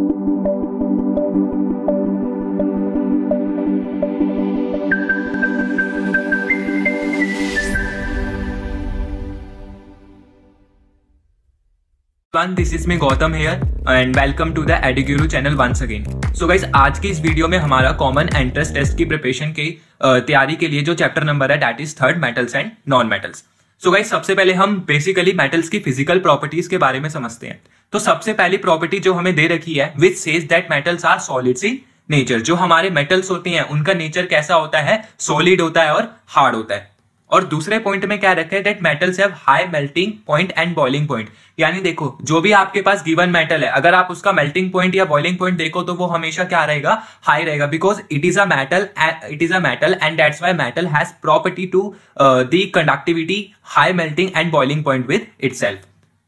This is me Gautam here and welcome to the EduGuru channel once again. So guys, आज की इस video में हमारा common entrance test की preparation की तैयारी के लिए जो चैप्टर नंबर है that is third, metals and non metals. So guys, सबसे पहले हम बेसिकली मेटल्स की फिजिकल प्रॉपर्टीज के बारे में समझते हैं. तो सबसे पहली प्रॉपर्टी जो हमें दे रखी है which says that metals are solids in nature. जो हमारे मेटल्स होती हैं उनका नेचर कैसा होता है, सॉलिड होता है और हार्ड होता है. और दूसरे पॉइंट में क्या रखा है that metals have high melting point and boiling point. यानी देखो, जो भी आपके पास गिवन मेटल है, अगर आप उसका मेल्टिंग पॉइंट या बॉइलिंग पॉइंट देखो तो वो हमेशा क्या रहेगा, हाई रहेगा, because it is a metal and that's why metal has property to the conductivity, high melting and boiling point with itself.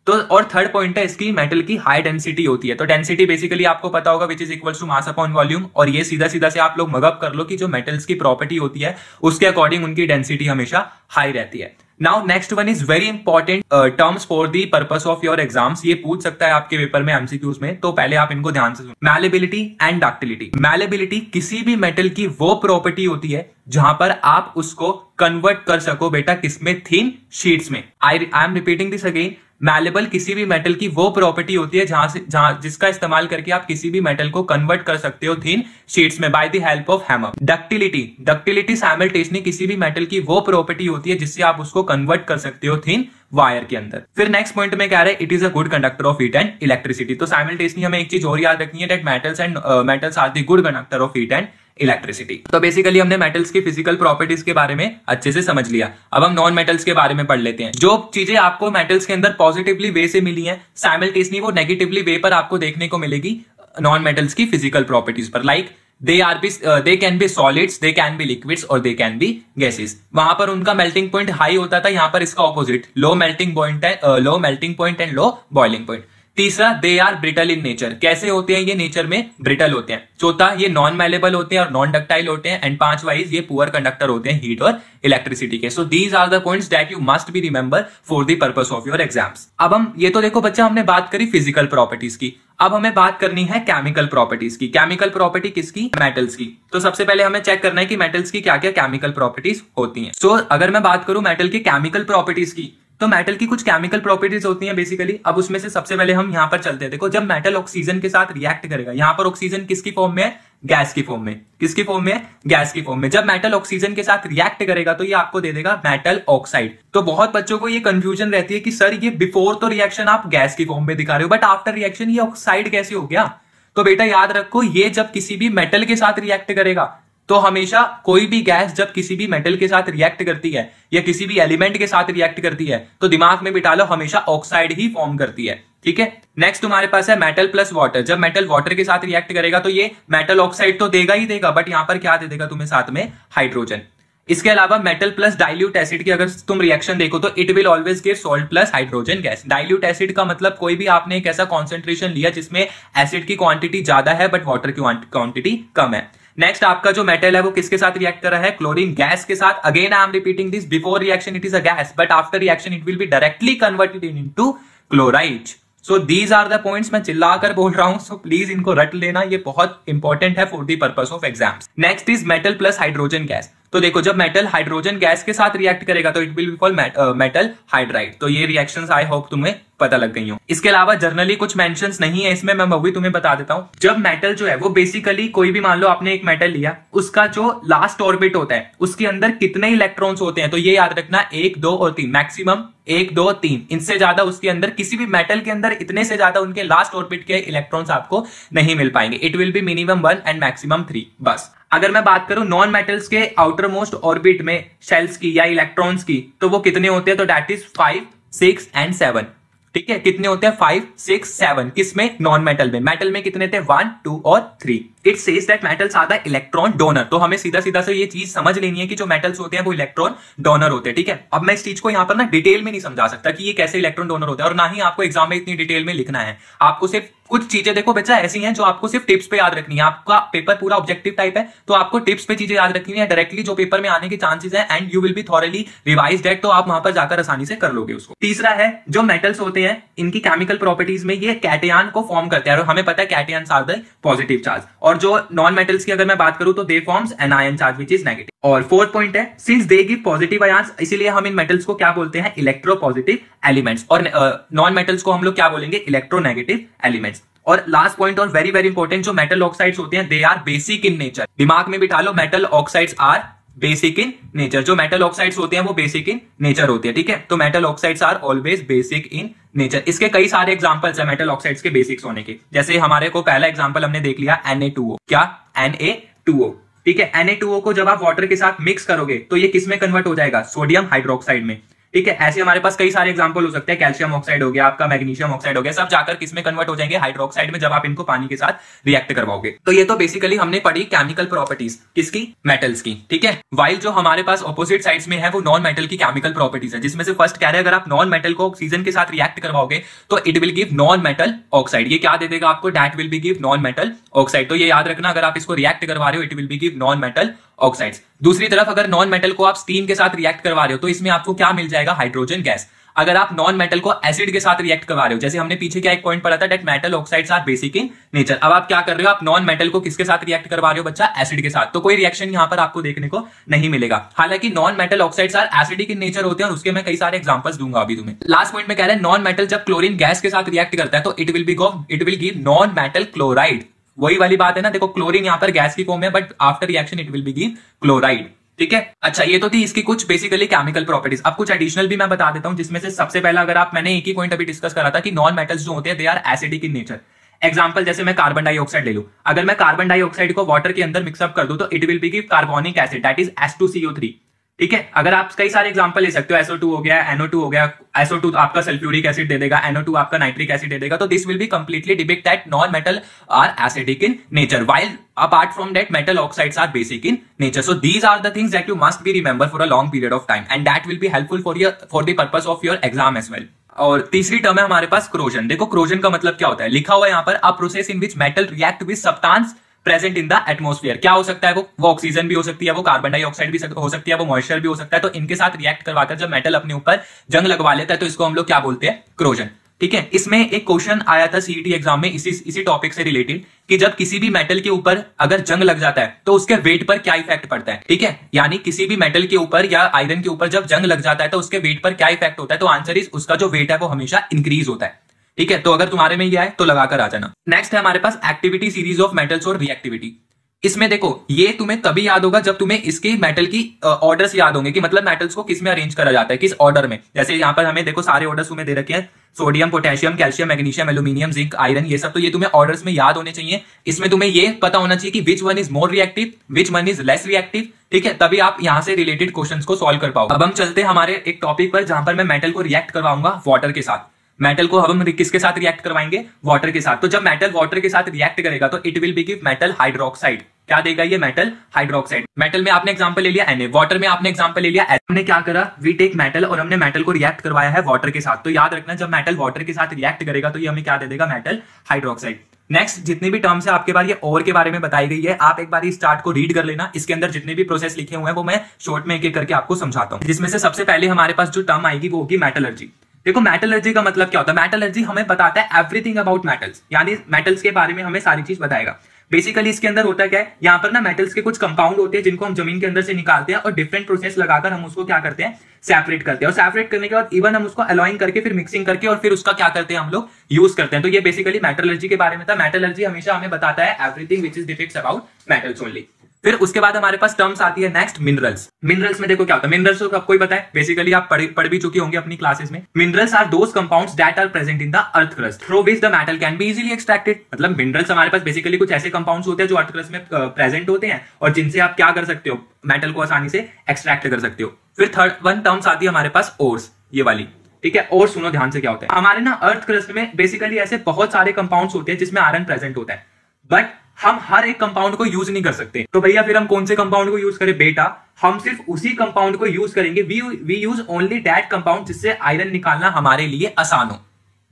तो और थर्ड पॉइंट है इसकी, मेटल की हाई डेंसिटी होती है. तो डेंसिटी बेसिकली आपको पता होगा which is equals to mass upon volume. और ये सीधा सीधा से आप लोग मगअप कर लो कि जो मेटल्स की प्रॉपर्टी होती है उसके अकॉर्डिंग उनकी डेंसिटी हमेशा हाई रहती है. Now next one is very important terms for the purpose of your exams. ये पूछ सकता है आपके पेपर में एमसीक्यूज में, तो पहले आप इनको ध्यान से सुनो. Malleability and ductility. मैलेबिलिटी किसी भी मेटल की वो प्रॉपर्टी होती है जहां पर आप उसको कन्वर्ट कर सको बेटा किसमें, थिन शीट्स में. आई am repeating this again. Malleable किसी भी मेटल की वो प्रॉपर्टी होती है जहां जिसका इस्तेमाल करके आप किसी भी मेटल को कन्वर्ट कर सकते हो थिन शीट्स में by the help of hammer. Ductility simultaneously किसी भी मेटल की वो प्रॉपर्टी होती है जिससे आप उसको कन्वर्ट कर सकते हो थिन वायर के अंदर. फिर नेक्स्ट पॉइंट में क्या है, it is a good conductor of heat and electricity. तो साइमल्टेनियसली हमें एक चीज और याद रखनी है that metals are the good conductor of heat and electricity. तो बेसिकली हमने मेटल्स की फिजिकल प्रॉपर्टीज के बारे में अच्छे से समझ लिया. अब हम नॉन मेटल्स के बारे में पढ़ लेते हैं. जो चीजें आपको मेटल्स के अंदर पॉजिटिवली वे से मिली हैं, साइमल्टेनियसली वो नेगेटिवली वे पर आपको देखने को मिलेगी नॉन मेटल्स की फिजिकल प्रॉपर्टीज पर. Like they can be solids, they can be liquids और they can be gases. वहां पर उनका मेल्टिंग पॉइंट हाई होता था, यहां पर इसका opposite, low melting point and low boiling point. तीसरा, they are brittle in nature. कैसे होते हैं ये नेचर में, ब्रिटल होते हैं. चौथा, ये नॉन मैलेबल होते हैं और नॉन डक्टाइल होते हैं. एंड पांचवा, ये पुअर कंडक्टर होते हैं हीट और इलेक्ट्रिसिटी के. So these are the points that you must be remember for the purpose of your exams. अब हम ये तो देखो बच्चा, हमने बात करी फिजिकल प्रॉपर्टीज की. अब हमें बात करनी है केमिकल प्रॉपर्टीज की. केमिकल प्रॉपर्टी किसकी, मेटल्स की. तो सबसे पहले हमें चेक करना है कि मेटल्स की क्या क्या केमिकल प्रॉपर्टीज होती हैं. सो अगर मैं बात करूं मेटल की केमिकल प्रॉपर्टीज की, तो मेटल की कुछ केमिकल प्रॉपर्टीज होती हैं बेसिकली. अब उसमें से सबसे पहले हम यहां पर चलते हैं. देखो, जब मेटल ऑक्सीजन के साथ रिएक्ट करेगा, यहां पर ऑक्सीजन किसकी फॉर्म में है, गैस की फॉर्म में. किसकी फॉर्म में है, गैस की फॉर्म में. जब मेटल ऑक्सीजन के साथ रिएक्ट करेगा तो ये आपको दे देगा मेटल ऑक्साइड. तो बहुत बच्चों को ये कंफ्यूजन रहती है कि सर ये बिफोर तो रिएक्शन आप गैस की फॉर्म में दिखा रहे हो, बट आफ्टर रिएक्शन ये ऑक्साइड कैसे हो गया. तो बेटा याद रखो, ये जब किसी भी मेटल के साथ रिएक्ट करेगा तो हमेशा कोई भी गैस जब किसी भी मेटल के साथ रिएक्ट करती है या किसी भी एलिमेंट के साथ रिएक्ट करती है तो दिमाग में बिठा लो, हमेशा ऑक्साइड ही फॉर्म करती है. ठीक है. नेक्स्ट तुम्हारे पास है मेटल प्लस वाटर. जब मेटल वाटर के साथ रिएक्ट करेगा तो ये मेटल ऑक्साइड तो देगा ही देगा, बट यहां पर क्या दे देगा तुम्हें साथ में, हाइड्रोजन. इसके अलावा मेटल प्लस डाइल्यूट एसिड की अगर तुम रिएक्शन देखो तो it will always give salt plus hydrogen gas. Dilute acid का मतलब कोई भी आपने एक ऐसा कॉन्सेंट्रेशन लिया जिसमें एसिड की क्वांटिटी ज्यादा है बट वाटर की क्वांटिटी कम है. नेक्स्ट आपका जो मेटल है वो किसके साथ रिएक्ट कर रहा है, क्लोरीन गैस के साथ. Again I am repeating this, before reaction it is a gas but after reaction it will be directly converted into chloride. So these are the points. मैं चिल्लाकर बोल रहा हूं, सो प्लीज इनको रट लेना, ये बहुत इंपॉर्टेंट है for the purpose of exams. Next is metal plus hydrogen gas. तो देखो, जब मेटल हाइड्रोजन गैस के साथ रिएक्ट करेगा तो it will be called metal hydride. तो ये रिएक्शंस आई होप तुम्हें पता लग गई हो. इसके अलावा जर्नली कुछ मेंशंस नहीं है इसमें, मैं वही तुम्हें बता देता हूं. जब मेटल जो है वो बेसिकली कोई भी, मान लो आपने एक मेटल लिया, उसका जो लास्ट ऑर्बिट होता है उसके अंदर कितने इलेक्ट्रॉन्स होते हैं, तो ये याद रखना 1, 2 और 3 मैक्सिमम. 1, 2, 3, इनसे ज्यादा उसके अंदर किसी भी मेटल के अंदर इतने से ज्यादा उनके लास्ट ऑर्बिट के इलेक्ट्रॉन्स आपको नहीं मिल पाएंगे. It will B minimum 1 and maximum 3 बस. अगर मैं बात करूं नॉन मेटल्स के आउटर मोस्ट ऑर्बिट में शेल्स की या इलेक्ट्रॉन्स की, तो वो कितने होते हैं, तो दैट इज 5, 6 एंड 7. ठीक है, कितने होते हैं, 5, 6, 7. किसमें, नॉन मेटल में. मेटल में कितने थे, 1, 2 और 3. It says that metals are the electron donor. तो हमें सीधा सीधा से ये चीज समझ लेनी है कि जो मेटल्स होते हैं वो इलेक्ट्रॉन डोनर होते हैं, ठीक है। अब मैं इस चीज को यहाँ पर ना डिटेल में नहीं समझा सकता कि ये कैसे इलेक्ट्रॉन डोनर होता है, और ना ही आपको एग्जाम में इतनी डिटेल में लिखना है। आपको सिर्फ कुछ चीजें देखो बच्चा ऐसी हैं जो आपको सिर्फ टिप्स पे याद रखनी है। आपका पेपर पूरा ऑब्जेक्टिव टाइप है, तो आपको टिप्स पे चीजें याद रखनी है, डायरेक्टली जो पेपर में आने के चांसेस है, and you will be thoroughly revised that, तो आप वहां पर जाकर आसानी से कर लोगे उसको। तीसरा है जो मेटल्स होते हैं इनकी केमिकल प्रॉपर्टीज में ये कैटयान को फॉर्म करते हैं, और हमें पता है कैटयान्स आर द पॉजिटिव चार्ज, और जो नॉन मेटल्स की अगर मैं बात करूं तो they forms anion charge which is negative. और फोर्थ पॉइंट है since they give positive ions, इसीलिए हम इन मेटल्स को क्या बोलते हैं, इलेक्ट्रोपॉजिटिव एलिमेंट्स, और नॉन मेटल्स को हम लोग क्या बोलेंगे, इलेक्ट्रोनेगेटिव एलिमेंट्स। और लास्ट पॉइंट और वेरी वेरी इंपॉर्टेंट, जो मेटल ऑक्साइड्स होते हैं they are basic in nature. दिमाग में बिठा लो, metal oxides are basic in nature. जो मेटल ऑक्साइड्स होते हैं वो बेसिक इन नेचर होते हैं, ठीक है। तो metal oxides are always basic in nature. इसके कई सारे एग्जांपल्स है मेटल ऑक्साइड्स के बेसिक्स होने के। जैसे हमारे को पहला एग्जांपल हमने देख लिया Na2O। क्या Na2O, ठीक है। Na2O को जब आप वाटर के साथ मिक्स करोगे तो ये किस में कन्वर्ट हो जाएगा, सोडियम हाइड्रोक्साइड में, ठीक है। ऐसे हमारे पास कई सारे एग्जांपल हो सकते हैं, कैल्शियम ऑक्साइड हो गया, आपका मैग्नीशियम ऑक्साइड हो गया, सब जाकर किस में कन्वर्ट हो जाएंगे, हाइड्रोक्साइड में, जब आप इनको पानी के साथ रिएक्ट करवाओगे। तो ये तो बेसिकली हमने पढ़ी केमिकल प्रॉपर्टीज किसकी, मेटल्स की, ठीक है। वाइल जो हमारे पास ऑपोजिट साइड्स में है वो नॉन मेटल की केमिकल प्रॉपर्टीज है, जिसमें से फर्स्ट कह रहे हैं अगर आप नॉन मेटल को ऑक्सीजन के साथ रिएक्ट करवाओगे तो it will give non metal oxide. ये क्या दे देगा आपको, that will be give non metal oxide. तो ये याद रखना, अगर आप इसको रिएक्ट करवा रहे हो it will B give non metal oxides. दूसरी तरफ अगर नॉन मेटल को आप स्टीम के साथ रिएक्ट करवा रहे हो तो इसमें आपको क्या मिल जाएगा, हाइड्रोजन गैस। अगर आप नॉन मेटल को एसिड के साथ रिएक्ट करवा रहे हो, जैसे हमने पीछे क्या एक पॉइंट पढ़ा था, that metal oxides are basic in nature. अब आप क्या कर रहे हो, आप नॉन मेटल को किसके साथ रिएक्ट करवा रहे हो बच्चा, एसिड के साथ, तो कोई रिएक्शन यहां पर आपको देखने को नहीं मिलेगा। हालांकि non metal oxides are acidic in nature होते हैं, और उसके मैं कई सारे एग्जांपल्स दूंगा अभी तुम्हें। लास्ट पॉइंट में कह रहे हैं नॉन मेटल जब क्लोरीन गैस के साथ रिएक्ट करता है तो it will give non metal chloride. वही वाली बात है ना, देखो क्लोरीन यहां पर गैस की फॉर्म है, but after reaction it will B give chloride, ठीक है। अच्छा, ये तो थी इसकी कुछ बेसिकली केमिकल प्रॉपर्टीज। अब कुछ एडिशनल भी मैं बता देता हूं, जिसमें से सबसे पहला अगर आप, मैंने एक ही पॉइंट अभी डिस्कस करा था कि नॉन मेटल्स जो होते हैं they are acidic in nature. Example जैसे मैं कार्बन डाइऑक्साइड ले लूं, अगर मैं कार्बन डाइऑक्साइड को वाटर के अंदर मिक्सअप कर दूं तो it will B give carbonic acid, that is H2CO3, ठीक है। अगर आप कई सारे एग्जांपल ले सकते हो, SO2 हो गया, NO2 हो गया, SO2 आपका सल्फ्यूरिक एसिड दे देगा, NO2 आपका नाइट्रिक एसिड दे देगा। तो this will be completely depict that non metal are acidic in nature, while apart from that metal oxides are basic in nature. So these are the things that you must be remember for a long period of time, and that will be helpful for the purpose of your exam as well. और तीसरी term है हमारे पास corrosion. देखो corrosion का मतलब क्या होता है, लिखा हुआ है यहाँ पर, a process in which metal react with substance present in the atmosphere. क्या हो सकता है वो ऑक्सीजन भी हो सकती है, वो कार्बन डाइऑक्साइड भी हो सकती है, वो मॉइस्चर भी हो सकता है। तो इनके साथ रिएक्ट करवाकर जब मेटल अपने ऊपर जंग लगवा लेता है तो इसको हम लोग क्या बोलते हैं, क्रोजन, ठीक है। इसमें एक क्वेश्चन आया था सीईटी एग्जाम में इसी टॉपिक से रिलेटेड, कि जब किसी भी मेटल के ऊपर अगर जंग लग जाता है तो उसके वेट पर क्या इफेक्ट पड़ता है, ठीक है। यानी किसी भी मेटल के ऊपर या आयरन के ऊपर जब जंग लग जाता है तो उसके वेट पर क्या इफेक्ट होता है, तो आंसर इज उसका जो वेट है वो हमेशा इंक्रीज होता है, ठीक है। तो अगर तुम्हारे में ये आए तो लगाकर आ जाना। नेक्स्ट है हमारे पास एक्टिविटी सीरीज ऑफ मेटल्स और रिएक्टिविटी। इसमें देखो ये तुम्हें तभी याद होगा जब तुम्हें इसके मेटल की ऑर्डर्स याद होंगे, कि मतलब मेटल्स को किस में अरेंज करा जाता है, किस ऑर्डर में। जैसे यहाँ पर हमें देखो सारे ऑर्डर्स तुम्हें दे रखे हैं, sodium, potassium, calcium, magnesium, aluminium, zinc, iron, ये सब तो ये तुम्हें ऑर्डर्स में याद होने चाहिए। इसमें तुम्हें ये पता होना चाहिए कि which one is more reactive, which one is less reactive, ठीक है। तभी आप यहां से रिलेटेड क्वेश्चंस को सॉल्व कर पाओगे। अब हम चलते हैं हमारे एक टॉपिक पर जहां पर मैं मेटल को रिएक्ट करवाऊंगा वाटर के साथ। मेटल को हम किसके साथ रिएक्ट करवाएंगे, वाटर के साथ। तो जब मेटल वाटर के साथ रिएक्ट करेगा तो it will B give metal hydroxide. क्या देगा ये, मेटल हाइड्रोक्साइड। मेटल में आपने एग्जांपल ले लिया Na, वाटर में आपने एग्जांपल ले लिया। हमने क्या करा, वी टेक मेटल, और हमने मेटल को रिएक्ट करवाया है वाटर के साथ। तो याद रखना जब मेटल वाटर के साथ रिएक्ट करेगा तो ये हमें क्या दे देगा, मेटल हाइड्रोक्साइड। नेक्स्ट जितनी भी टर्म्स है आपके बार ये और के बारे में बताई गई है, आप एक बार इस चार्ट को रीड कर लेना। इसके अंदर जितने भी प्रोसेस लिखे हुए हैं वो मैं शॉर्ट में एक एक करके आपको समझाता हूं। जिसमें से सबसे पहले हमारे पास जो टर्म आएगी वो होगी मेटलर्जी। देखो मेटलर्जी का मतलब क्या होता है, मेटलर्जी हमें बताता है एवरीथिंग अबाउट मेटल्स, यानी मेटल्स के बारे में हमें सारी चीज बताएगा। बेसिकली इसके अंदर होता क्या है, यहाँ पर ना मेटल्स के कुछ कंपाउंड होते हैं जिनको हम जमीन के अंदर से निकालते हैं और डिफरेंट प्रोसेस लगाकर हम उसको क्या करते हैं, सेपरेट करते हैं। और सेपरेट करने के बाद इवन हम उसको अलॉइंग करके फिर मिक्सिंग करके और फिर उसका क्या करते हैं हम लोग, यूज करते हैं। तो ये बेसिकली मेटलर्जी के बारे में था। मेटलर्जी हमेशा हमें बताता है everything which is defects about metals only. फिर उसके बाद हमारे पास टर्म्स आती है नेक्स्ट, मिनरल्स। मिनरल्स में देखो क्या होता है, मिनरल्स तो आपको ही पता है, बेसिकली आप पढ़ भी चुके होंगे अपनी क्लासेस में। Minerals are those compounds that are present in the earth crust through which the metal can be easily extracted. मतलब मिनरल्स हमारे पास बेसिकली कुछ ऐसे कंपाउंड्स होते हैं जो अर्थ क्रस्ट में प्रेजेंट होते हैं और जिनसे आप क्या कर सकते हो, मेटल को आसानी से एक्सट्रैक्ट कर सकते हो। फिर थर्ड वन टर्म्स आती है हमारे पास, ओर्स, ये वाली, ठीक है। और सुनो ध्यान से क्या होता है, हमारे ना अर्थ क्रस्ट में बेसिकली ऐसे बहुत सारे कंपाउंड्स होते हैं जिसमें आयरन प्रेजेंट होता है, बट हम हर एक कंपाउंड को यूज नहीं कर सकते। तो भैया फिर हम कौन से कंपाउंड को यूज करें? बेटा हम सिर्फ उसी कंपाउंड को यूज करेंगे, we use only that compound जिससे आयरन निकालना हमारे लिए आसान हो।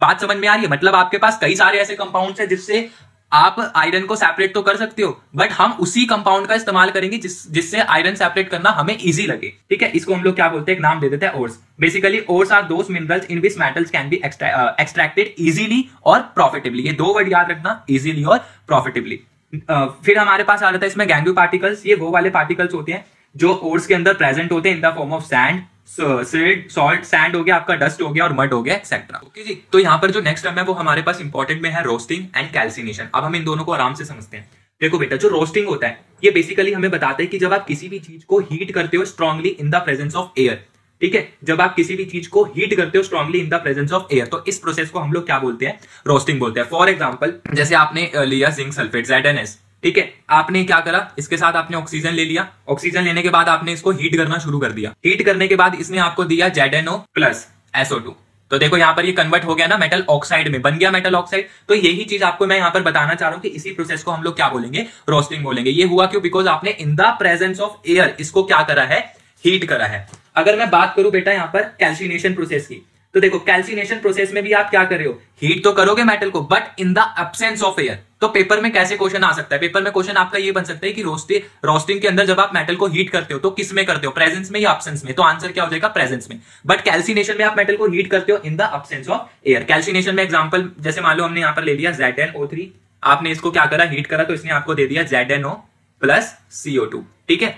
बात समझ में आ रही है? मतलब आपके पास कई सारे ऐसे कंपाउंड्स हैं जिससे आप आयरन को सेपरेट तो कर सकते हो, बट हम उसी कंपाउंड का इस्तेमाल करेंगे जिससे आयरन सेपरेट करना हमें इजी लगे। ठीक है, इसको हम लोग क्या बोलते हैं? एक नाम दे देते हैं ores. Basically ores are those minerals in which metals can be extracted easily और प्रॉफिटेबली। ये दो वर्ड याद रखना, इजीली और प्रॉफिटेबली। फिर हमारे पास आ जाता है इसमें गैंग्लियो पार्टिकल्स। ये वो वाले पार्टिकल्स होते हैं जो ओर्स के अंदर प्रेजेंट होते हैं in the form of sand, salt, sand हो गया आपका, डस्ट हो गया और मड हो गया, एक्सेट्रा। ओके जी, तो यहाँ पर जो नेक्स्ट टर्म है वो हमारे पास इंपॉर्टेंट में है रोस्टिंग एंड कैल्सिनेशन। अब हम इन दोनों को आराम से समझते हैं। देखो बेटा, जो रोस्टिंग होता है ये बेसिकली हमें बताता है कि जब आप किसी भी चीज को हीट करते हो strongly in the presence of air, ठीक है, जब आप किसी भी चीज को हीट करते हो strongly in the presence of air, तो इस प्रोसेस को हम लोग क्या बोलते हैं? रोस्टिंग बोलते हैं। फॉर एग्जाम्पल, जैसे आपने लिया जिंक सल्फेट ZnS, ठीक है, आपने क्या करा, इसके साथ आपने ऑक्सीजन ले लिया, ऑक्सीजन लेने के बाद आपने इसको हीट करना शुरू कर दिया, हीट करने के बाद इसने आपको दिया ZnO प्लस SO2। तो देखो यहाँ पर ये कन्वर्ट हो गया ना मेटल ऑक्साइड में, बन गया मेटल ऑक्साइड। तो यही चीज आपको मैं यहाँ पर बताना चाह रहा हूं कि इसी प्रोसेस को हम लोग क्या बोलेंगे? रोस्टिंग बोलेंगे। ये हुआ क्यों? बिकॉज आपने in the presence of air इसको क्या करा है? हीट करा है। अगर मैं बात करूं बेटा यहाँ पर कैल्सिनेशन प्रोसेस की, तो देखो कैल्सिनेशन प्रोसेस में भी आप क्या कर रहे हो? हीट तो करोगे मेटल को, but in the absence of air. तो पेपर में कैसे क्वेश्चन आ सकता है? पेपर में क्वेश्चन आपका ये बन सकता है कि रोस्टिंग के अंदर जब आप मेटल को हीट करते हो तो किस में करते हो? प्रेजेंस में या एब्सेंस में? तो आंसर क्या हो जाएगा? प्रेजेंस में। बट कैल्सिनेशन में आप मेटल को हीट करते हो in the absence of air. Calcination में एग्जांपल जैसे मान लो हमने यहां पर ले लिया ZnO3, आपने इसको क्या करा? हीट करा, तो इसने आपको दे दिया ZnO प्लस CO2। ठीक है,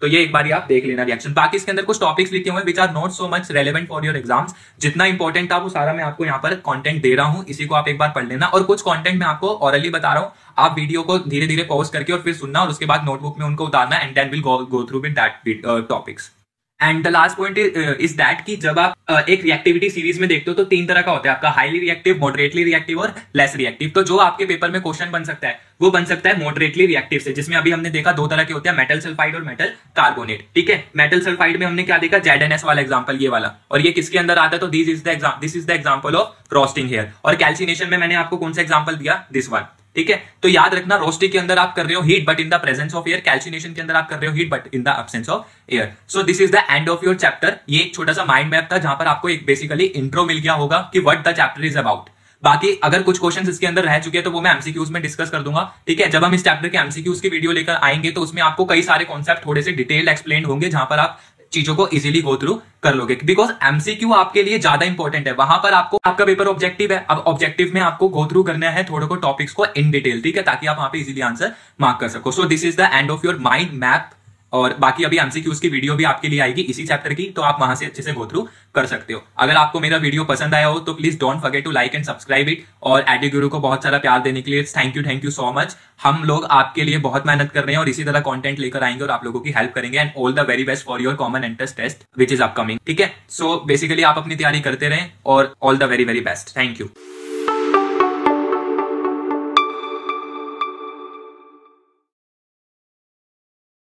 तो ये एक बार आप देख लेना रिएक्शन। बाकी इसके अंदर कुछ टॉपिक्स लिखे हुए which are not so much relevant for your exams. जितना इंपॉर्टेंट था वो सारा मैं आपको यहाँ पर कंटेंट दे रहा हूँ, इसी को आप एक बार पढ़ लेना। और कुछ कंटेंट मैं आपको ऑरली बता रहा हूँ, आप वीडियो को धीरे धीरे पॉज करके और फिर सुनना और उसके बाद नोटबुक में उनको उतारना, and then will go through with that topics. And the last point is that कि जब आप एक रिएक्टिविटी सीरीज में देखते हो तो तीन तरह का होता है आपका, हाईली रिएक्टिव, मॉडरेटली रिएक्टिव और लेस रिएक्टिव। तो जो आपके पेपर में क्वेश्चन बन सकता है वो बन सकता है मॉडरेटली रिएक्टिव से, जिसमें अभी हमने देखा दो तरह के होते हैं, मेटल सल्फाइड और मेटल कार्बोनेट। ठीक है, मेटल सल्फाइड में हमने क्या देखा? ZnS वाला एग्जांपल, ये वाला, और ये किसके अंदर आता है? तो this is the example of roasting here. और कैल्सिनेशन में मैंने आपको कौन सा एग्जांपल दिया? This one. ठीक है, तो याद रखना, रोस्टिंग के अंदर आप कर रहे हो heat but in the presence of air, calcination के अंदर आप कर रहे हो heat but in the absence of air. So this is the end of your chapter. ये एक छोटा सा माइंड मैप था जहां पर आपको एक बेसिकली इंट्रो मिल गया होगा कि what the chapter is about. बाकी अगर कुछ क्वेश्चंस इसके अंदर रह चुके हैं तो वो मैं एमसीक्यूज में डिस्कस कर दूंगा। ठीक है, जब हम इस चैप्टर के एमसीक्यूज की वीडियो लेकर आएंगे तो उसमें आपको कई सारे कॉन्सेप्ट थोड़े से डिटेल्ड एक्सप्लेन होंगे, जहां पर आप चीजों को इजीली गो थ्रू कर लोगे, बिकॉज एमसीक्यू आपके लिए ज्यादा इंपॉर्टेंट है। वहां पर आपको आपका पेपर ऑब्जेक्टिव है, अब ऑब्जेक्टिव में आपको गो थ्रू करना है थोड़े को टॉपिक्स को इन डिटेल, ठीक है, ताकि आप वहां पे इजीली आंसर मार्क कर सको। So this is the end of your mind map. और बाकी अभी एमसीक्यूज की वीडियो भी आपके लिए आएगी इसी चैप्टर की, तो आप वहां से अच्छे से गो थ्रू कर सकते हो। अगर आपको मेरा वीडियो पसंद आया हो तो please don't forget to like and subscribe it. और एडुगुरु को बहुत सारा प्यार देने के लिए थैंक यू सो मच। हम लोग आपके लिए बहुत मेहनत कर रहे हैं और इसी तरह कंटेंट लेकर आएंगे और आप लोगों की हेल्प करेंगे। And all the very best for your common entrance test which is upcoming. ठीक है, सो बेसिकली आप अपनी तैयारी करते रहें और all the very best. Thank you.